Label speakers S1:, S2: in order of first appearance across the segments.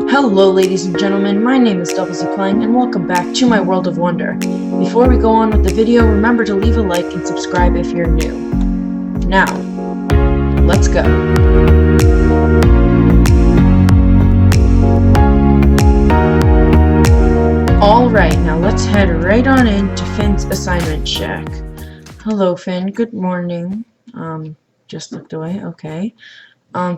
S1: Hello ladies and gentlemen, my name is W.O.W Playing and welcome back to my world of wonder. Before we go on with the video, remember to leave a like and subscribe if you're new. Now, let's go. Alright, now let's head right on into Finn's assignment shack. Hello Finn, good morning. Just looked away, okay.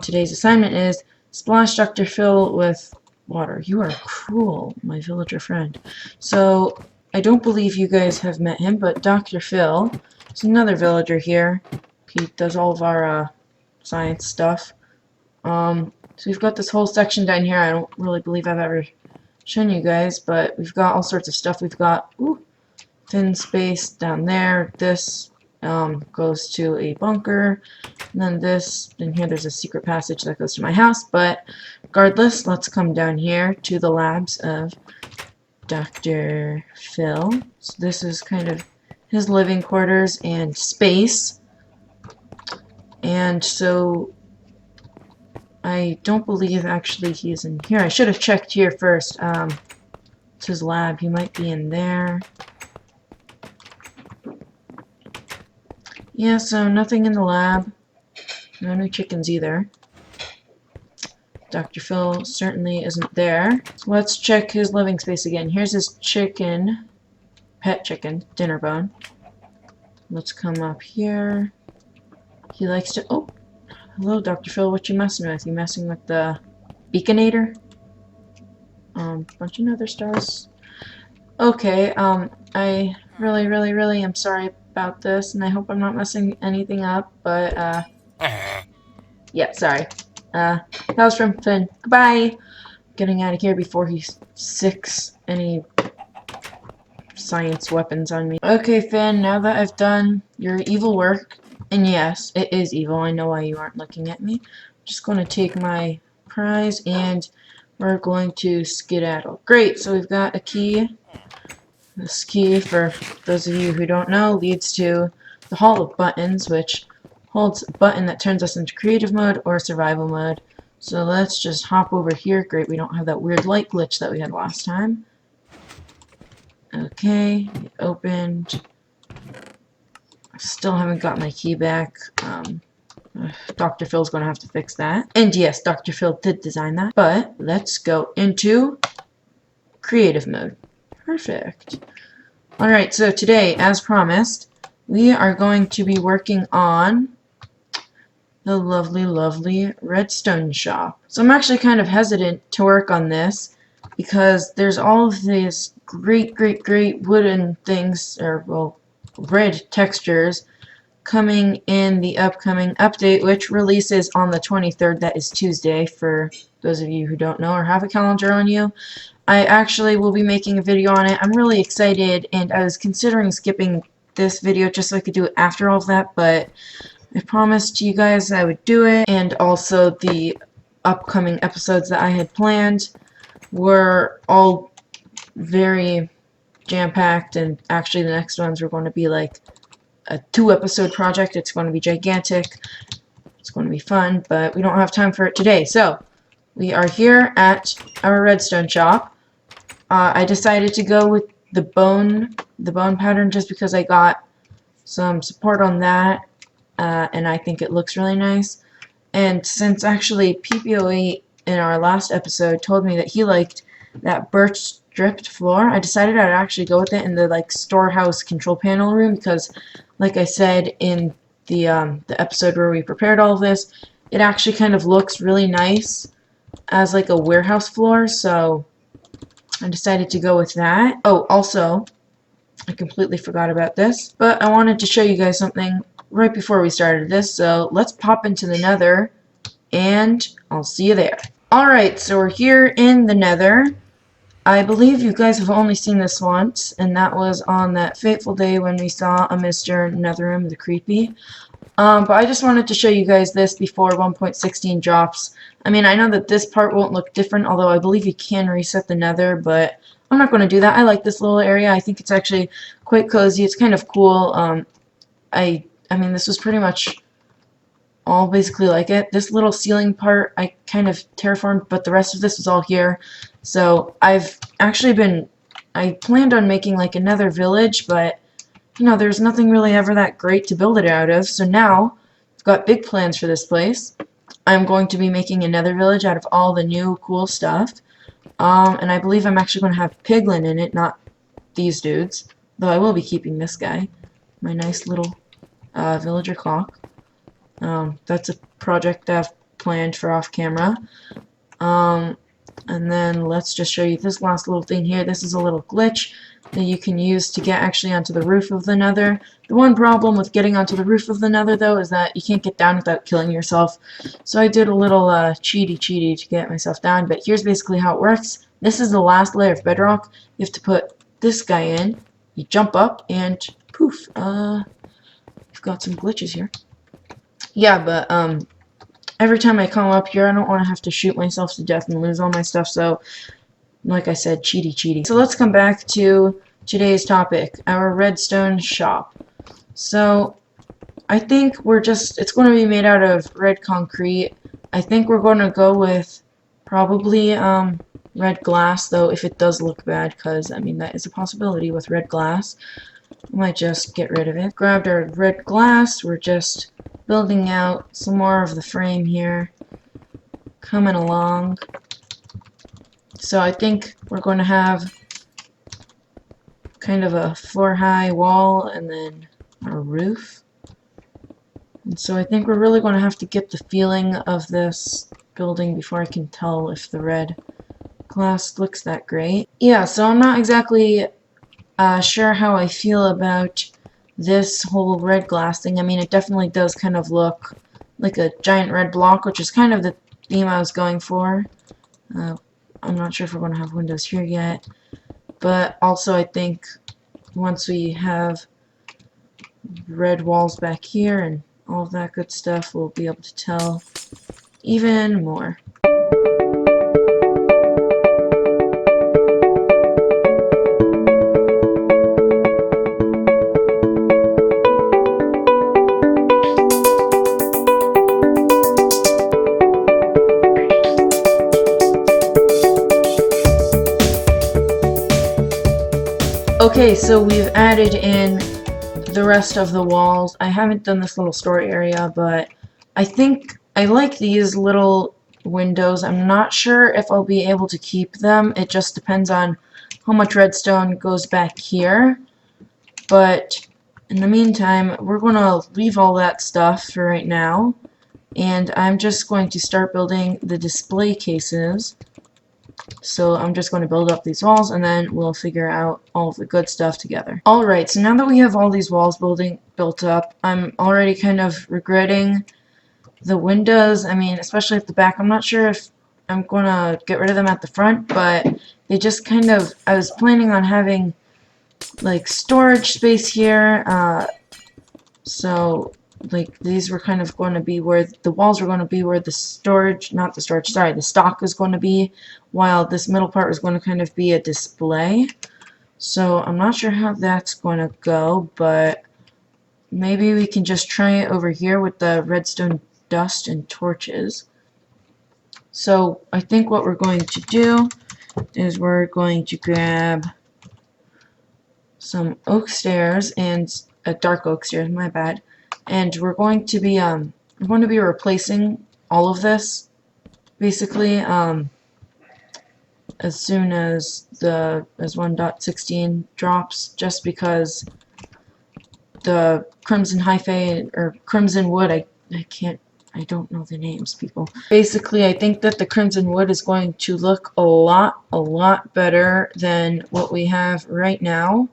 S1: Today's assignment is splash Dr. Phil with water. You are cruel, my villager friend. So, I don't believe you guys have met him, but Dr. Phil is another villager here. He does all of our science stuff. So we've got this whole section down here. I don't really believe I've ever shown you guys, but we've got all sorts of stuff. We've got thin space down there. This goes to a bunker, and then this, and here there's a secret passage that goes to my house, but regardless, let's come down here to the labs of Dr. Phil. So this is kind of his living quarters and space, and so I don't believe actually he's in here. I should have checked here first. It's his lab. He might be in there. Yeah, so nothing in the lab. No new chickens either. Dr. Phil certainly isn't there. So let's check his living space again. Here's his chicken, pet chicken, dinner bone. Let's come up here. He likes to, oh, hello Dr. Phil, what you messing with? You messing with the Beaconator? Bunch of nether stars. Okay, I really am sorry about this, and I hope I'm not messing anything up, but, yeah, sorry. That was from Finn. Goodbye! Getting out of here before he sicks any science weapons on me. Okay, Finn, now that I've done your evil work, and yes, it is evil, I know why you aren't looking at me, I'm just going to take my prize, and we're going to skedaddle. Great, so we've got a key. This key, for those of you who don't know, leads to the Hall of Buttons, which holds a button that turns us into creative mode or survival mode. So let's just hop over here. Great, we don't have that weird light glitch that we had last time. Okay, it opened. I still haven't got my key back. Dr. Phil's going to have to fix that. And yes, Dr. Phil did design that. But let's go into creative mode. Perfect. Alright, so today, as promised, we are going to be working on the lovely Redstone shop. So I'm actually kind of hesitant to work on this because there's all of these great wooden things, or, well, red textures coming in the upcoming update, which releases on the 23rd. That is Tuesday, for those of you who don't know or have a calendar on you. I actually will be making a video on it. I'm really excited, and I was considering skipping this video just so I could do it after all of that, but I promised you guys I would do it, and also the upcoming episodes that I had planned were all very jam-packed, and actually the next ones were going to be like a 2-episode project. It's going to be gigantic. It's going to be fun, but we don't have time for it today. So, we are here at our redstone shop. I decided to go with the bone pattern just because I got some support on that, and I think it looks really nice. And since actually PPO8 in our last episode told me that he liked that birch stripped floor, I decided I'd actually go with it in the like storehouse control panel room because, like I said in the episode where we prepared all of this, it actually kind of looks really nice as like a warehouse floor, so I decided to go with that. Oh, also, I completely forgot about this, but I wanted to show you guys something right before we started this, so let's pop into the nether, and I'll see you there. Alright, so we're here in the nether. I believe you guys have only seen this once, and that was on that fateful day when we saw a Mr. Netherim the Creepy. But I just wanted to show you guys this before 1.16 drops. I mean, I know that this part won't look different, although I believe you can reset the nether, but I'm not going to do that. I like this little area. I think it's actually quite cozy. It's kind of cool. I mean, this was pretty much all basically like it. This little ceiling part I kind of terraformed, but the rest of this is all here. So I've actually I planned on making like another village, but you know, there's nothing really ever that great to build it out of. So now I've got big plans for this place. I'm going to be making another village out of all the new cool stuff. And I believe I'm actually going to have piglin in it, not these dudes. Though I will be keeping this guy, my nice little villager clock. That's a project I've planned for off camera. And then let's just show you this last little thing here. This is a little glitch that you can use to get actually onto the roof of the nether. The one problem with getting onto the roof of the nether though is that you can't get down without killing yourself. So I did a little cheaty to get myself down, but here's basically how it works. This is the last layer of bedrock. You have to put this guy in, you jump up, and poof, we've got some glitches here. Yeah, but every time I come up here, I don't want to have to shoot myself to death and lose all my stuff, so like I said, cheaty. So let's come back to today's topic, our redstone shop. So I think it's going to be made out of red concrete. I think we're going to go with probably red glass, though, if it does look bad, because I mean that is a possibility with red glass. I might just get rid of it. Grabbed our red glass. We're just building out some more of the frame here, coming along. So I think we're going to have kind of a 4-high wall and then a roof. And so I think we're really going to have to get the feeling of this building before I can tell if the red glass looks that great. Yeah, so I'm not exactly sure how I feel about this whole red glass thing. I mean, it definitely does kind of look like a giant red block, which is kind of the theme I was going for. I'm not sure if we're going to have windows here yet, but also I think once we have red walls back here and all of that good stuff, we'll be able to tell even more. Okay, so we've added in the rest of the walls. I haven't done this little story area, but I think I like these little windows. I'm not sure if I'll be able to keep them. It just depends on how much redstone goes back here. But in the meantime, we're going to leave all that stuff for right now. And I'm just going to start building the display cases. So I'm just going to build up these walls and then we'll figure out all of the good stuff together. Alright, so now that we have all these walls built up, I'm already kind of regretting the windows. I mean, especially at the back. I'm not sure if I'm going to get rid of them at the front, but they just kind of, I was planning on having like storage space here. So like these were kind of going to be where the walls were going to be where the storage, not the storage, sorry, the stock is going to be, while this middle part was going to kind of be a display. So I'm not sure how that's going to go, but maybe we can just try it over here with the redstone dust and torches. So I think what we're going to do is we're going to grab some oak stairs and dark oak stairs, my bad. And we're going to be replacing all of this basically as soon as 1.16 drops, just because the crimson hyphae or crimson wood, I don't know the names, people. Basically, I think that the crimson wood is going to look a lot better than what we have right now.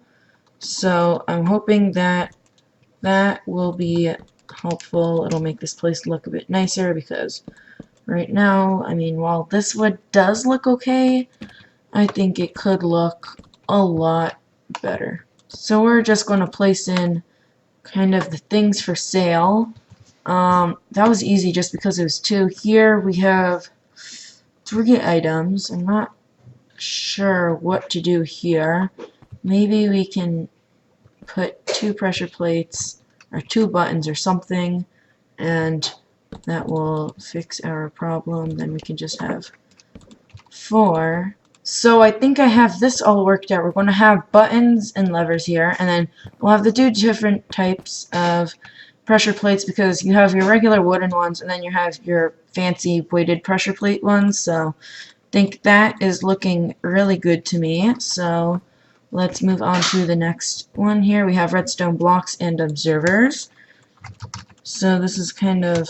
S1: So I'm hoping that that will be helpful. It'll make this place look a bit nicer, because right now, I mean, while this wood does look okay, I think it could look a lot better. So we're just going to place in kind of the things for sale. That was easy just because it was 2. Here we have 3 items. I'm not sure what to do here. Maybe we can put 2 pressure plates or 2 buttons or something, and That will fix our problem. Then we can just have 4. So I think I have this all worked out. We're going to have buttons and levers here, and then we'll have the 2 different types of pressure plates, because you have your regular wooden ones and then you have your fancy weighted pressure plate ones. So I think that is looking really good to me. So let's move on to the next one here. We have redstone blocks and observers. So this is kind of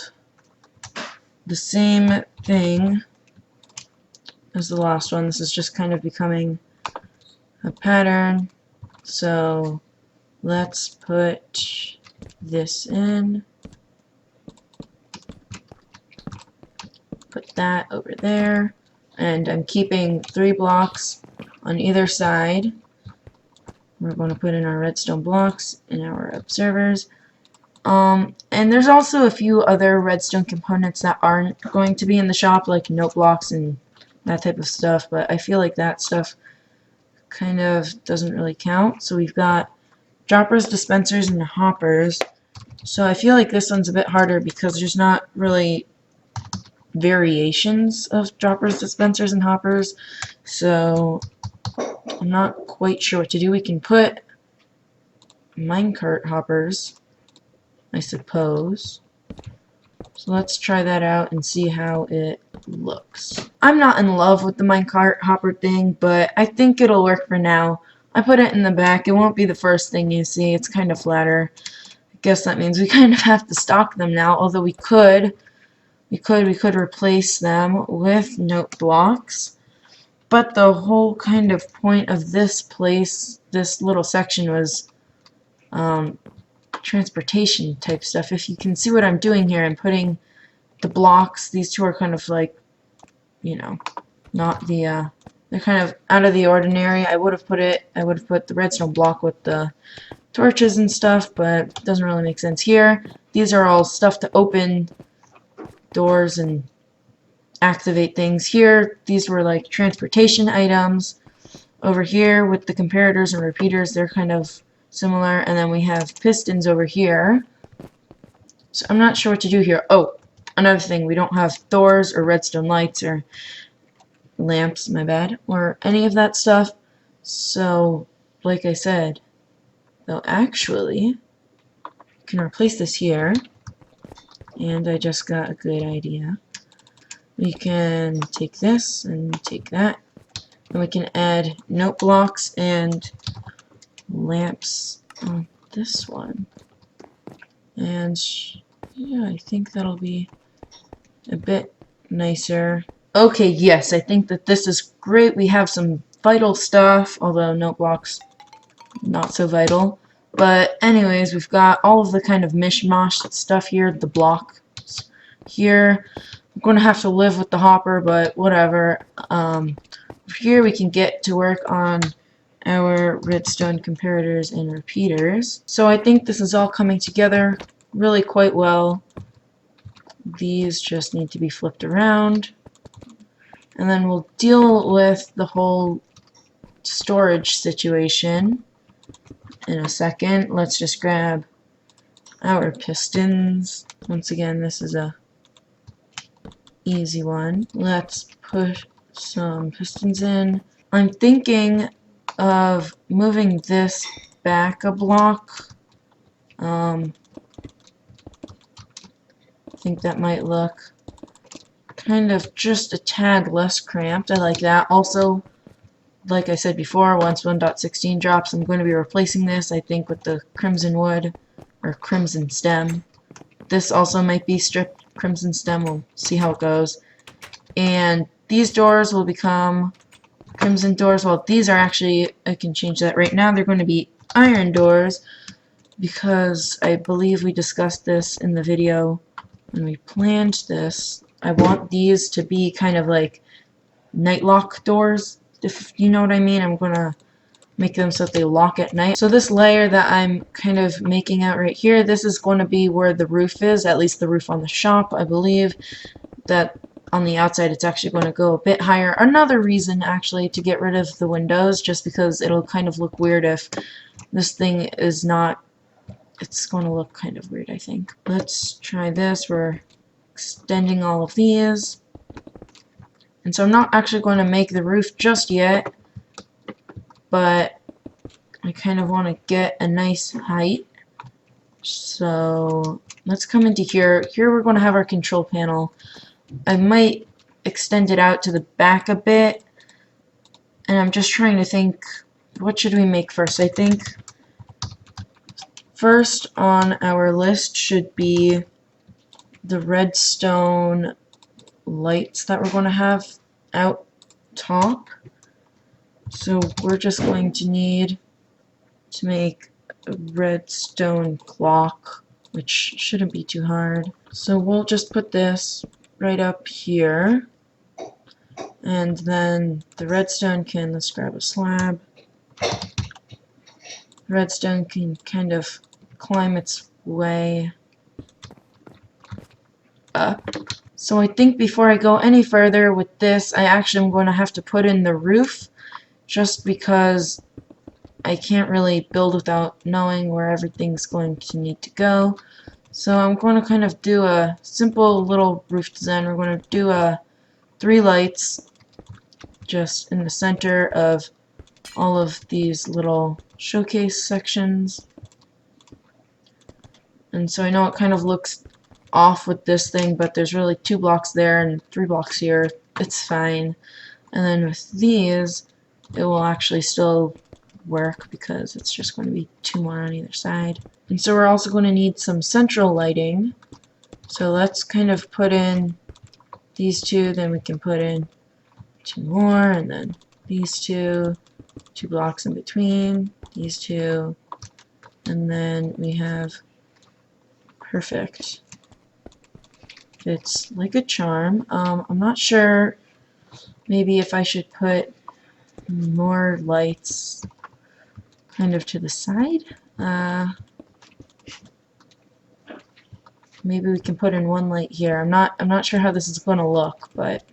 S1: the same thing as the last one. This is just kind of becoming a pattern. So let's put this in. Put that over there. And I'm keeping 3 blocks on either side. We're going to put in our redstone blocks and our observers. And there's also a few other redstone components that aren't going to be in the shop, like note blocks and that type of stuff, but I feel like that stuff kind of doesn't really count. So we've got droppers, dispensers, and hoppers. So I feel like this one's a bit harder because there's not really variations of droppers, dispensers, and hoppers. So I'm not quite sure what to do. We can put minecart hoppers, I suppose. So let's try that out and see how it looks. I'm not in love with the minecart hopper thing, but I think it'll work for now. I put it in the back. It won't be the first thing you see. It's kind of flatter. I guess that means we kind of have to stock them now, although we could replace them with note blocks. But the whole kind of point of this place, this little section, was transportation type stuff. If you can see what I'm doing here, I'm putting the blocks. These 2 are kind of like, you know, not the they're kind of out of the ordinary. I would have put the redstone block with the torches and stuff, but it doesn't really make sense here. These are all stuff to open doors and activate things. Here, these were like transportation items. Over here with the comparators and repeaters, they're kind of similar, and then we have pistons over here. So I'm not sure what to do here. Oh, another thing, we don't have doors or redstone lights or lamps, my bad, or any of that stuff. So, like I said, though actually, we can replace this here, and I just got a good idea. We can take this and take that, and we can add note blocks and lamps on this one. And yeah, I think that'll be a bit nicer. Okay, yes, I think that this is great. We have some vital stuff, although note blocks not so vital. But anyways, we've got all of the kind of mishmash stuff here, the blocks here. I'm going to have to live with the hopper, but whatever. Here we can get to work on our redstone comparators and repeaters. So I think this is all coming together really quite well. These just need to be flipped around. And then we'll deal with the whole storage situation in a second. Let's just grab our pistons. Once again, this is a easy one. Let's put some pistons in. I'm thinking of moving this back a block. I think that might look kind of just a tad less cramped. I like that. Also, like I said before, once 1.16 drops, I'm going to be replacing this, I think, with the crimson wood, or crimson stem. This also might be stripped crimson stem. We'll see how it goes. And these doors will become crimson doors. Well, these are actually, I can change that right now. They're going to be iron doors, because I believe we discussed this in the video when we planned this. I want these to be kind of like night lock doors, if you know what I mean. I'm gonna make them so that they lock at night. So this layer that I'm kind of making out right here, this is going to be where the roof is, at least the roof on the shop. I believe that on the outside it's actually going to go a bit higher. Another reason actually to get rid of the windows, just because it'll kind of look weird if this thing is not, it's going to look kind of weird, I think. Let's try this. We're extending all of these. And so I'm not actually going to make the roof just yet, but I kind of want to get a nice height. So let's come into here. Here we're going to have our control panel. I might extend it out to the back a bit, and I'm just trying to think, what should we make first? I think first on our list should be the redstone lights that we're going to have out top. So we're just going to need to make a redstone clock, which shouldn't be too hard. So we'll just put this right up here, and then the redstone can, let's grab a slab. Redstone can kind of climb its way up. So I think before I go any further with this, I actually am going to have to put in the roof, just because I can't really build without knowing where everything's going to need to go. So I'm going to kind of do a simple little roof design. We're going to do 3 lights just in the center of all of these little showcase sections. And so I know it kind of looks off with this thing, but there's really 2 blocks there and 3 blocks here. It's fine. And then with these, it will actually still work because it's just going to be 2 more on either side. And so we're also going to need some central lighting. So let's kind of put in these 2, then we can put in 2 more, and then these 2 blocks in between, these 2, and then we have perfect. It's like a charm. I'm not sure maybe if I should put more lights kind of to the side. Maybe we can put in 1 light here. I'm not sure how this is going to look, but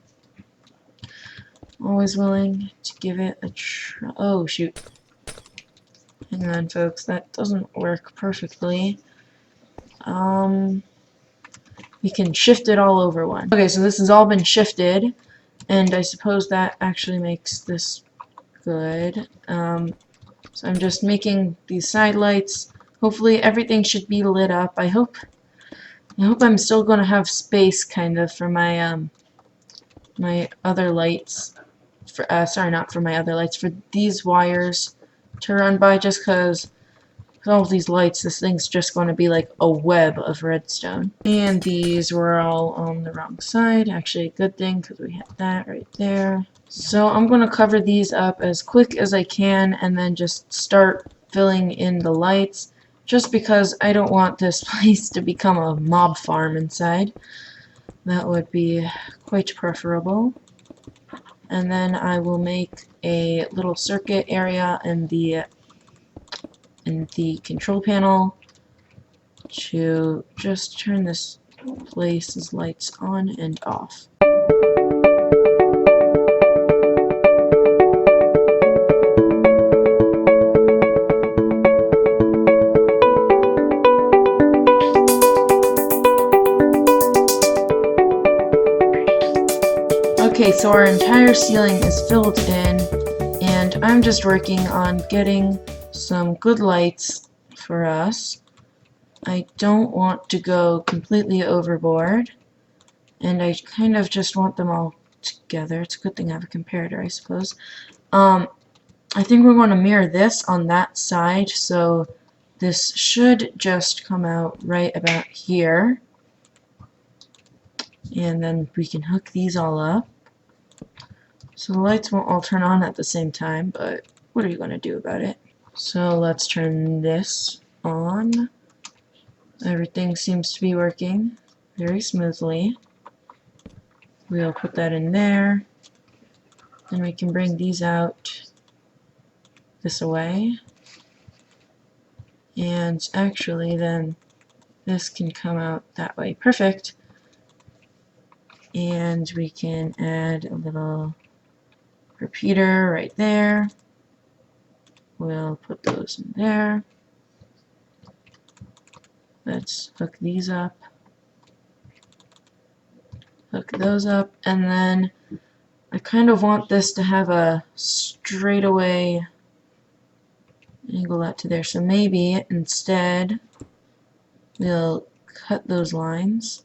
S1: always willing to give it a try. Oh shoot. Hang on folks, that doesn't work perfectly. We can shift it all over one. Okay, so this has all been shifted, and I suppose that actually makes this good. So I'm just making these side lights. Hopefully everything should be lit up. I hope I'm still going to have space kind of for my my other lights. Sorry, not for my other lights, for these wires to run by, just because with all these lights, this thing's just going to be like a web of redstone. And these were all on the wrong side. Actually, a good thing, because we had that right there. So I'm going to cover these up as quick as I can, and then just start filling in the lights, just because I don't want this place to become a mob farm inside. That would be quite preferable. And then I will make a little circuit area in the control panel to just turn this place's lights on and off. Okay, so our entire ceiling is filled in, and I'm just working on getting some good lights for us. I don't want to go completely overboard, and I kind of just want them all together. It's a good thing I have a comparator, I suppose. I think we're going to mirror this on that side, so this should just come out right about here. And then we can hook these all up. So the lights won't all turn on at the same time, but what are you going to do about it? So let's turn this on. Everything seems to be working very smoothly. We'll put that in there. Then we can bring these out this away. And actually then this can come out that way. Perfect. And we can add a little repeater right there. We'll put those in there. Let's hook these up. hook those up, and then I kind of want this to have a straightaway angle that to there. So maybe instead we'll cut those lines.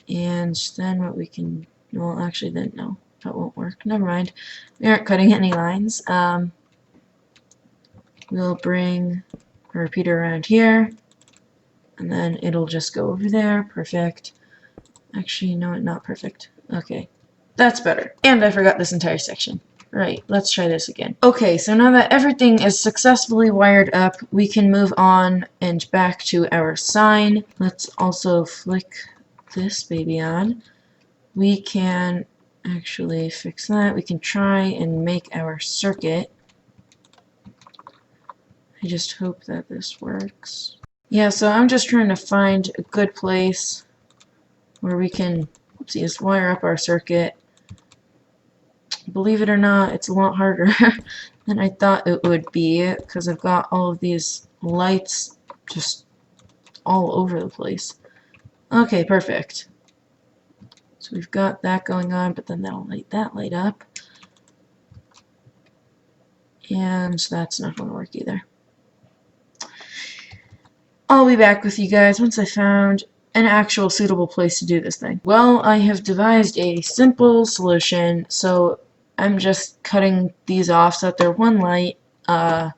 S1: And then what we can, well, actually then no, that won't work. Never mind. We aren't cutting any lines. We'll bring a repeater around here, and then it'll just go over there. Perfect. Actually, no, not perfect. Okay, that's better. And I forgot this entire section. Right, let's try this again. Okay, so now that everything is successfully wired up, we can move on and back to our sign. Let's also flick this baby on. We can actually fix that. We can try and make our circuit. I just hope that this works. Yeah, so I'm just trying to find a good place where we can just wire up our circuit. Believe it or not, it's a lot harder than I thought it would be, because I've got all of these lights just all over the place. Okay, perfect. So we've got that going on, but then that'll light that light up. And that's not going to work either. I'll be back with you guys once I found an actual suitable place to do this thing. Well, I have devised a simple solution, so I'm just cutting these off so that they're one light, and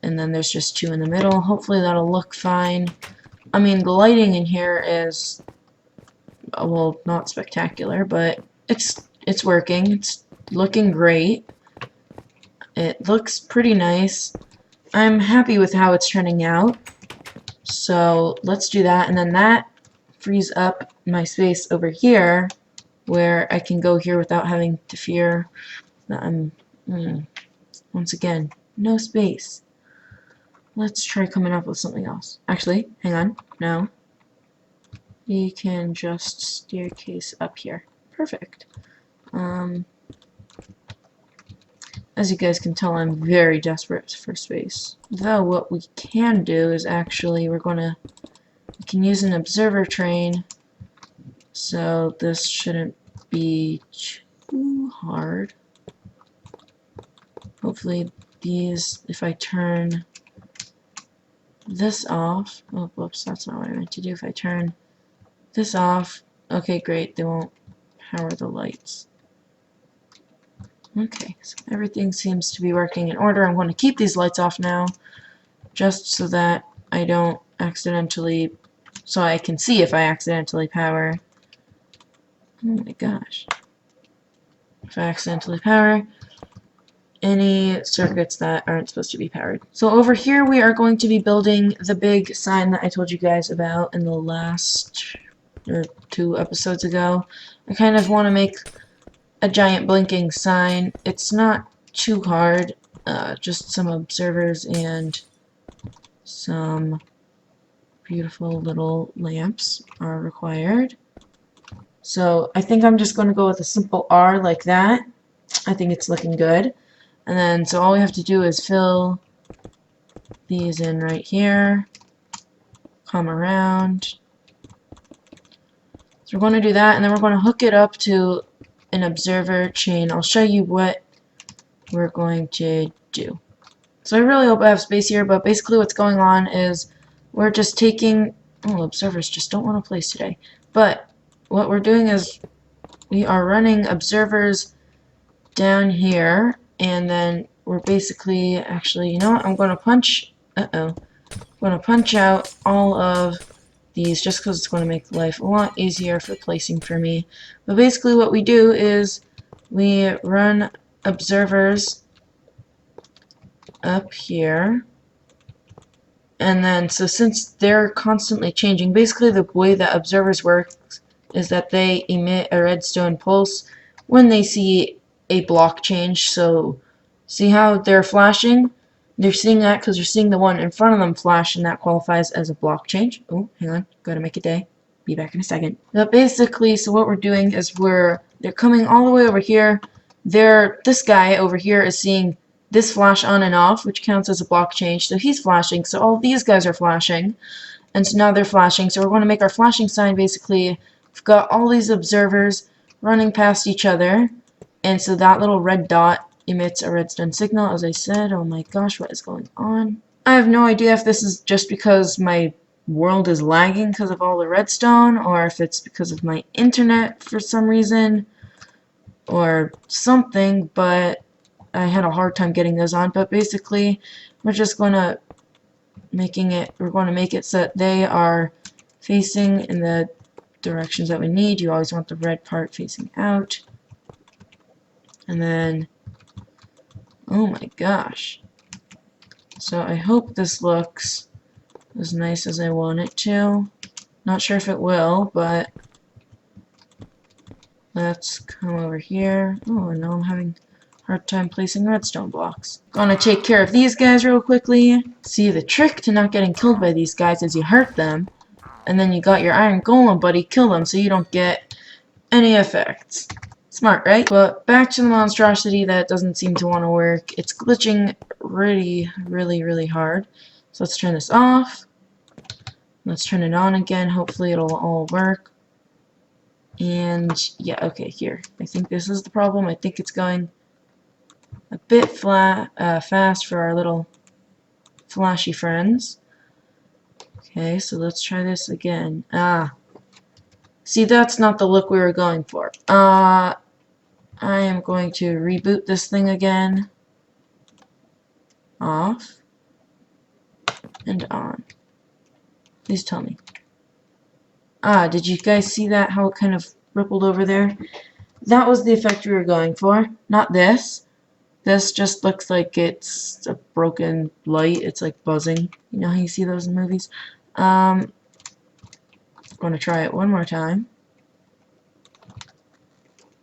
S1: then there's just two in the middle. Hopefully that'll look fine. I mean, the lighting in here is, well, not spectacular, but it's working. It's looking great. It looks pretty nice. I'm happy with how it's turning out. So let's do that, and then that frees up my space over here where I can go here without having to fear that I'm, once again, no space. Let's try coming up with something else. Actually, hang on, no. We can just staircase up here. Perfect. As you guys can tell, I'm very desperate for space. Though what we can do is actually we can use an observer train, so this shouldn't be too hard. Hopefully these, if I turn this off, oh whoops, that's not what I meant to do. If I turn this off, okay, great, they won't power the lights. Okay, so everything seems to be working in order. I'm going to keep these lights off now, just so that I don't accidentally, so I can see if I accidentally power. Oh my gosh. If I accidentally power any circuits that aren't supposed to be powered. So over here we are going to be building the big sign that I told you guys about in the last, or 2 episodes ago. I kind of want to make a giant blinking sign. It's not too hard, just some observers and some beautiful little lamps are required. So I think I'm just going to go with a simple R like that. I think it's looking good. And then so all we have to do is fill these in right here, come around. So we're going to do that, and then we're going to hook it up to an observer chain. I'll show you what we're going to do. So I really hope I have space here, but basically what's going on is we're just taking, oh, observers just don't want to place today. But what we're doing is we are running observers down here, and then we're basically, actually, you know what, I'm going to punch, I'm going to punch out all of these just because it's going to make life a lot easier for placing for me. But basically what we do is we run observers up here, and then so since they're constantly changing, basically the way that observers work is that they emit a redstone pulse when they see a block change. So see how they're flashing? They're seeing that because they're seeing the one in front of them flash, and that qualifies as a block change. Oh, hang on, gotta make a day. Be back in a second. But basically, so what we're doing is they're coming all the way over here. This guy over here is seeing this flash on and off, which counts as a block change. So he's flashing. So all these guys are flashing, and so now they're flashing. So we're going to make our flashing sign basically we've got all these observers running past each other, and so that little red dot emits a redstone signal, as I said. Oh my gosh, what is going on? I have no idea if this is just because my world is lagging because of all the redstone, or if it's because of my internet for some reason, or something, but I had a hard time getting those on. But basically, we're just going to make it so that they are facing in the directions that we need. You always want the red part facing out. And then, oh my gosh. So I hope this looks as nice as I want it to. Not sure if it will, but let's come over here. Oh, and now I'm having a hard time placing redstone blocks. Gonna take care of these guys real quickly. See, the trick to not getting killed by these guys is you hurt them, and then you got your iron golem buddy kill them so you don't get any effects. Smart, right? But back to the monstrosity that doesn't seem to want to work. It's glitching really hard. So let's turn this off. Let's turn it on again. Hopefully it'll all work. And yeah, okay, here. I think this is the problem. I think it's going a bit fast for our little flashy friends. Okay, so let's try this again. See, that's not the look we were going for. I am going to reboot this thing again. Off. And on. Please tell me. Did you guys see that? How it kind of rippled over there? That was the effect we were going for. Not this. This just looks like it's a broken light. It's like buzzing. You know how you see those in movies? I'm going to try it one more time.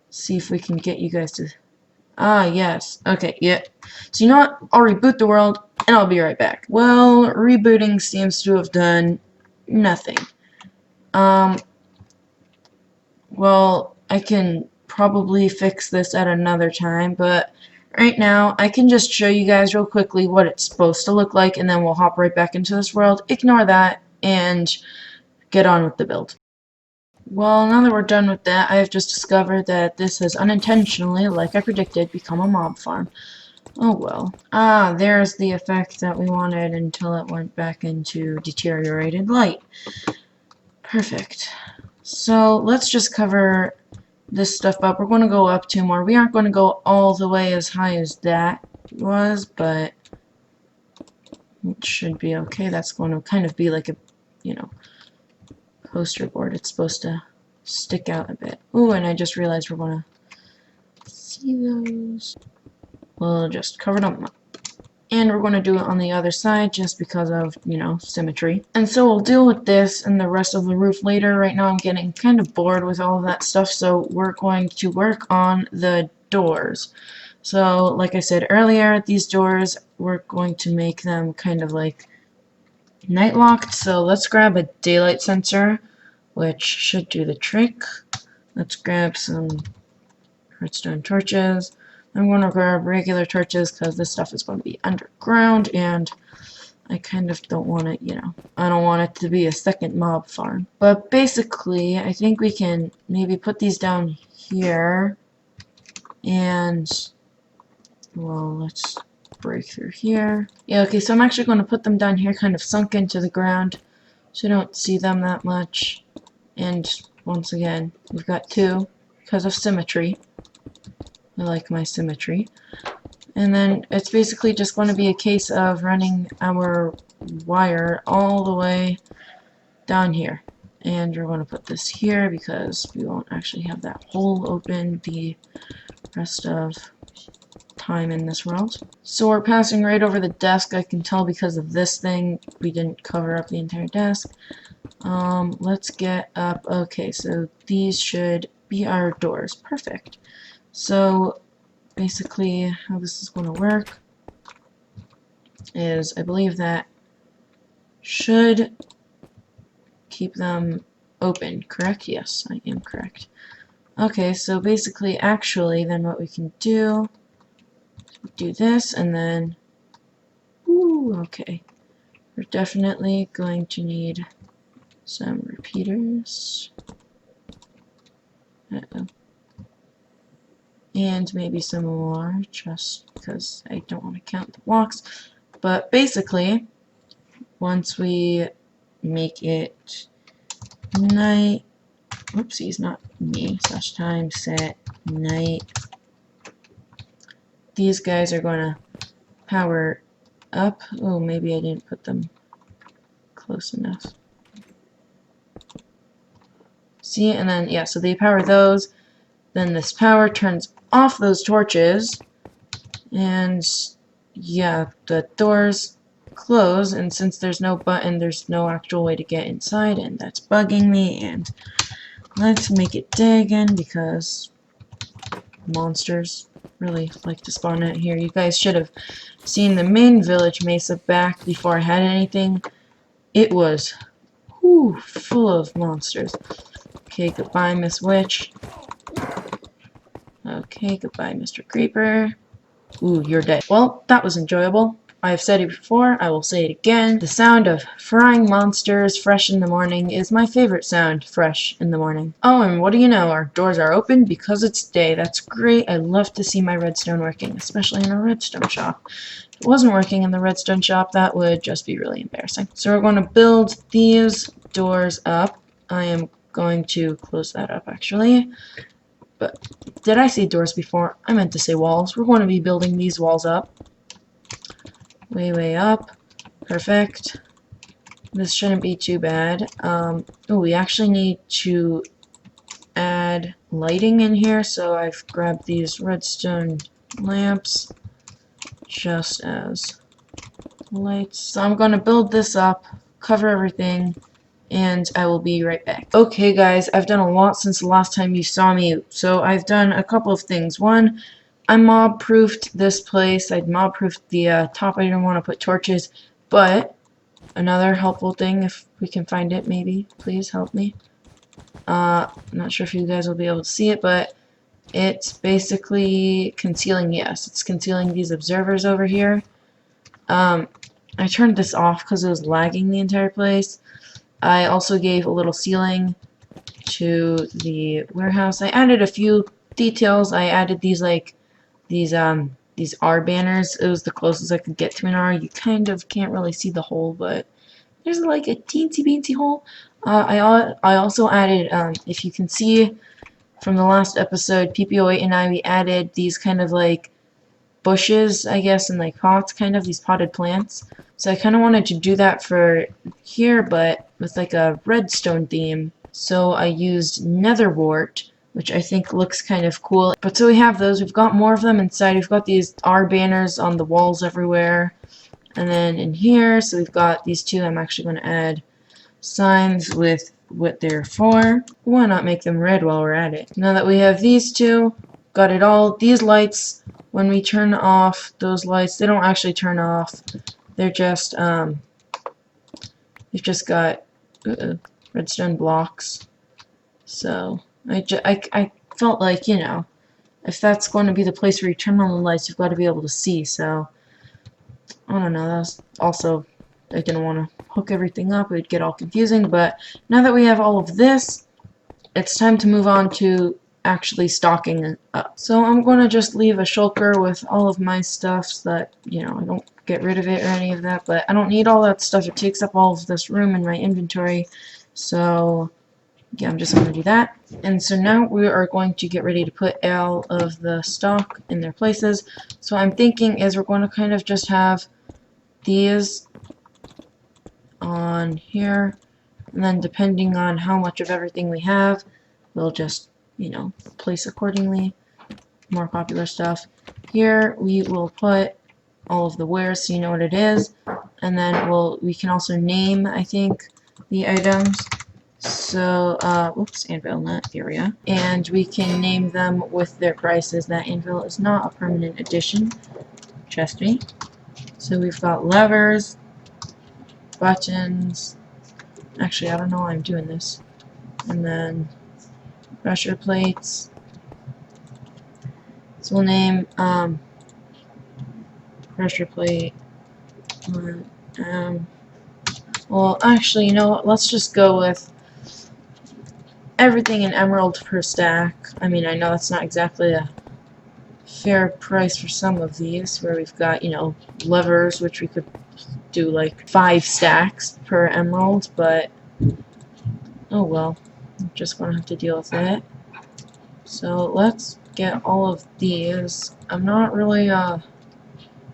S1: See if we can get you guys to... yes. Okay, yeah. So you know what? I'll reboot the world, and I'll be right back. Well, rebooting seems to have done nothing. Well, I can probably fix this at another time, but right now, I can just show you guys real quickly what it's supposed to look like, and then we'll hop right back into this world. Ignore that, and get on with the build. Well, now that we're done with that, I have just discovered that this has unintentionally, like I predicted, become a mob farm. Oh well. There's the effect that we wanted until it went back into deteriorated light. Perfect. So let's just cover this stuff up. We're going to go up 2 more. We aren't going to go all the way as high as that was, but it should be okay. That's going to kind of be like a, poster board. It's supposed to stick out a bit. Ooh, and I just realized we're going to see those. We'll just cover them up. And we're going to do it on the other side just because of, symmetry. And so we'll deal with this and the rest of the roof later. Right now I'm getting kind of bored with all of that stuff, so we're going to work on the doors. So, like I said earlier, these doors, we're going to make them kind of like night locked. So let's grab a daylight sensor, which should do the trick. Let's grab some redstone torches. I'm going to grab regular torches because this stuff is going to be underground, and I kind of don't want it, I don't want it to be a second mob farm. But basically, I think we can maybe put these down here, and, well, let's break through here. Yeah, okay, so I'm actually going to put them down here, kind of sunk into the ground, so you don't see them that much. And, once again, we've got 2 because of symmetry. I like my symmetry. And then it's basically just going to be a case of running our wire all the way down here. And we're going to put this here because we won't actually have that hole open the rest of time in this world. So we're passing right over the desk. I can tell because of this thing we didn't cover up the entire desk. Let's get up. Okay, so these should be our doors. Perfect. So basically how this is going to work is I believe that should keep them open, correct? Yes, I am correct. Okay, so basically actually then what we can do this, and then okay, we're definitely going to need some repeaters. Uh-oh. And maybe some more, just because I don't want to count the blocks. But basically, once we make it night, whoopsies, not me, slash time set night, these guys are going to power up. Oh, maybe I didn't put them close enough. See, and then, yeah, so they power those. Then this power turns off those torches. And, yeah, the doors close. And since there's no button, there's no actual way to get inside. And that's bugging me. And let's make it day again because monsters really like to spawn out here. You guys should have seen the main village mesa back before I had anything. It was full of monsters. Okay, goodbye, Miss Witch. Okay, goodbye, Mr. Creeper. Ooh, you're dead. Well, that was enjoyable. I've said it before, I will say it again. The sound of frying monsters fresh in the morning is my favorite sound, fresh in the morning. Oh, and what do you know? Our doors are open because it's day. That's great. I love to see my redstone working, especially in a redstone shop. If it wasn't working in the redstone shop, that would just be really embarrassing. So we're going to build these doors up. I am going to close that up, actually. But did I say doors before? I meant to say walls. We're going to be building these walls up. Way up. Perfect. This shouldn't be too bad. Oh, we actually need to add lighting in here, so I've grabbed these redstone lamps just as lights. So I'm going to build this up, cover everything, and I will be right back. Okay guys, I've done a lot since the last time you saw me, so I've done a couple of things. One, I mob-proofed this place. I mob-proofed the top. I didn't want to put torches, but another helpful thing, if we can find it, maybe, please help me. I'm not sure if you guys will be able to see it, but it's basically concealing, yes, it's concealing these observers over here. I turned this off because it was lagging the entire place. I also gave a little ceiling to the warehouse. I added a few details. I added these these R banners. It was the closest I could get to an R. You kind of can't really see the hole, but there's like a teensy beensy hole. I also added, if you can see from the last episode, PPO8 and I, we added these kind of like bushes, I guess, and like pots, kind of these potted plants. So I kind of wanted to do that for here, but with like a redstone theme. So I used nether wart, which I think looks kind of cool. But so we have those. We've got more of them inside. We've got these R banners on the walls everywhere. And then in here, so we've got these two. I'm actually going to add signs with what they're for. Why not make them red while we're at it? Now that we have these two, got it all. These lights, when we turn off those lights, they don't actually turn off. They're just, you've just got redstone blocks. So, I felt like, you know, if that's going to be the place where you turn on the lights, you've got to be able to see. So, I don't know, that's also, I didn't want to hook everything up. It would get all confusing. But now that we have all of this, it's time to move on to actually stocking it up. So I'm going to just leave a shulker with all of my stuff so that, you know, I don't get rid of it or any of that, but I don't need all that stuff. It takes up all of this room in my inventory, so yeah, I'm just going to do that. And so now we are going to get ready to put all of the stock in their places. So I'm thinking is we're going to kind of just have these on here, and then depending on how much of everything we have, we'll just, you know, place accordingly. More popular stuff. Here we will put all of the wares so you know what it is, and then we can also name, I think, the items. So whoops, anvil, not area. And we can name them with their prices. That anvil is not a permanent addition, trust me. So we've got levers, buttons, actually I don't know why I'm doing this, and then pressure plates. So we'll name pressure plate. Well, actually, you know what? Let's just go with everything in emerald per stack. I mean, I know that's not exactly a fair price for some of these, where we've got, you know, levers, which we could do like 5 stacks per emerald, but oh well, I'm just gonna have to deal with it. So let's get all of these. I'm not really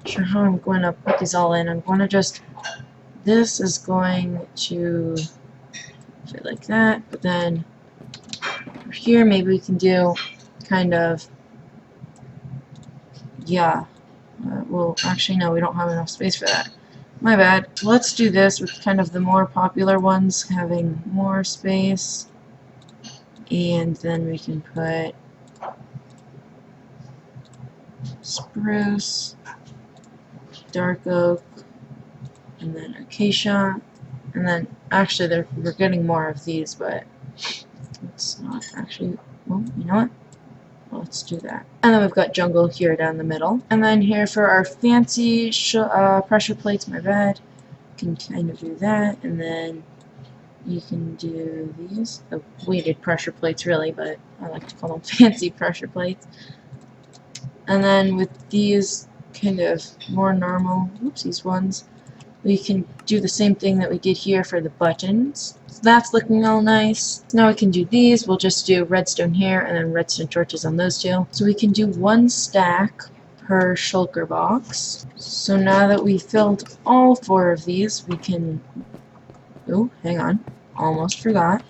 S1: sure how I'm going to put these all in. I'm going to just, this is going to fit like that, but then over here maybe we can do kind of, yeah, well actually no, we don't have enough space for that. My bad. Let's do this with kind of the more popular ones having more space, and then we can put spruce, dark oak, and then acacia, and then actually we're getting more of these, but it's not actually, well, you know what? Well, let's do that. And then we've got jungle here down the middle. And then here for our fancy pressure plates, my bad, can kind of do that, and then you can do these, the weighted pressure plates really, but I like to call them fancy pressure plates. And then with these kind of more normal, oopsies ones, we can do the same thing that we did here for the buttons. So that's looking all nice. Now we can do these. We'll just do redstone here and then redstone torches on those two. So we can do 1 stack per shulker box. So now that we filled all 4 of these, we can... Oh, hang on. Almost forgot.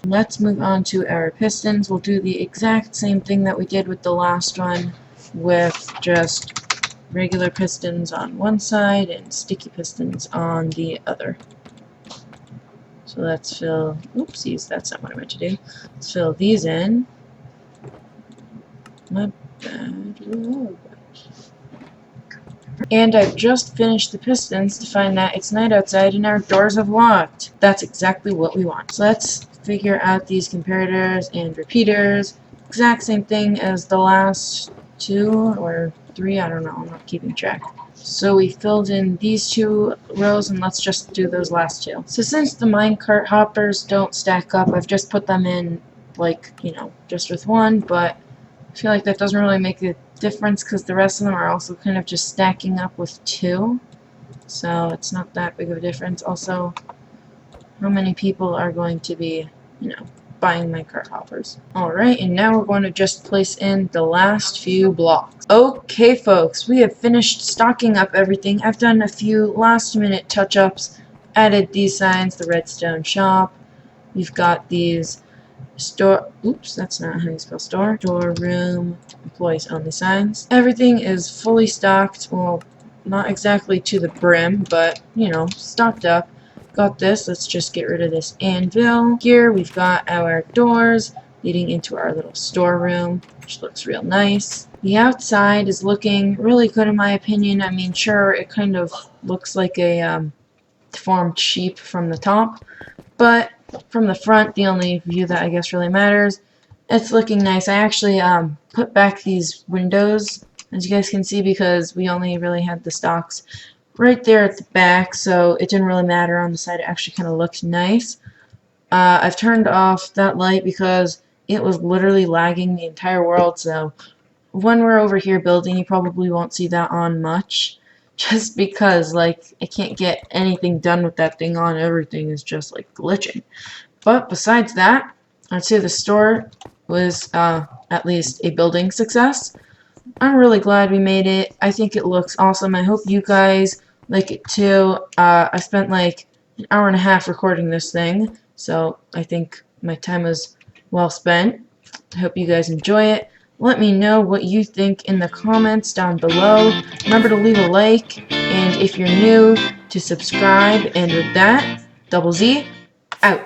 S1: Let's move on to our pistons. We'll do the exact same thing that we did with the last one, with just regular pistons on one side and sticky pistons on the other. So let's fill, oopsies, that's not what I meant to do. Let's fill these in. My bad. Whoa. And I've just finished the pistons to find that it's night outside and our doors have locked. That's exactly what we want. So let's figure out these comparators and repeaters. Exact same thing as the last 2 or 3, I don't know, I'm not keeping track. So we filled in these 2 rows, and let's just do those last 2. So since the minecart hoppers don't stack up, I've just put them in, like, you know, just with 1, but I feel like that doesn't really make a difference because the rest of them are also kind of just stacking up with 2. So it's not that big of a difference. Also, how many people are going to be, you know, buying minecart hoppers? Alright, and now we're going to just place in the last few blocks. Okay folks, we have finished stocking up everything. I've done a few last minute touch-ups, added these signs, the redstone shop. We've got these store, oops, that's not how you spell store, storeroom, employees only signs. Everything is fully stocked, well, not exactly to the brim, but, you know, stocked up. Got this, let's just get rid of this anvil. Here we've got our doors leading into our little storeroom, which looks real nice. The outside is looking really good in my opinion. I mean, sure, it kind of looks like a deformed sheep from the top, but from the front, the only view that I guess really matters, it's looking nice. I actually put back these windows, as you guys can see, because we only really had the stocks right there at the back, so it didn't really matter on the side. It actually kind of looked nice. I've turned off that light because it was literally lagging the entire world, so when we're over here building, you probably won't see that on much, just because, like, I can't get anything done with that thing on. Everything is just, like, glitching. But besides that, I'd say the store was at least a building success. I'm really glad we made it. I think it looks awesome. I hope you guys like it too. I spent like an hour and a half recording this thing, so I think my time was well spent. I hope you guys enjoy it. Let me know what you think in the comments down below. Remember to leave a like, and if you're new, to subscribe. And with that, Double Z, out.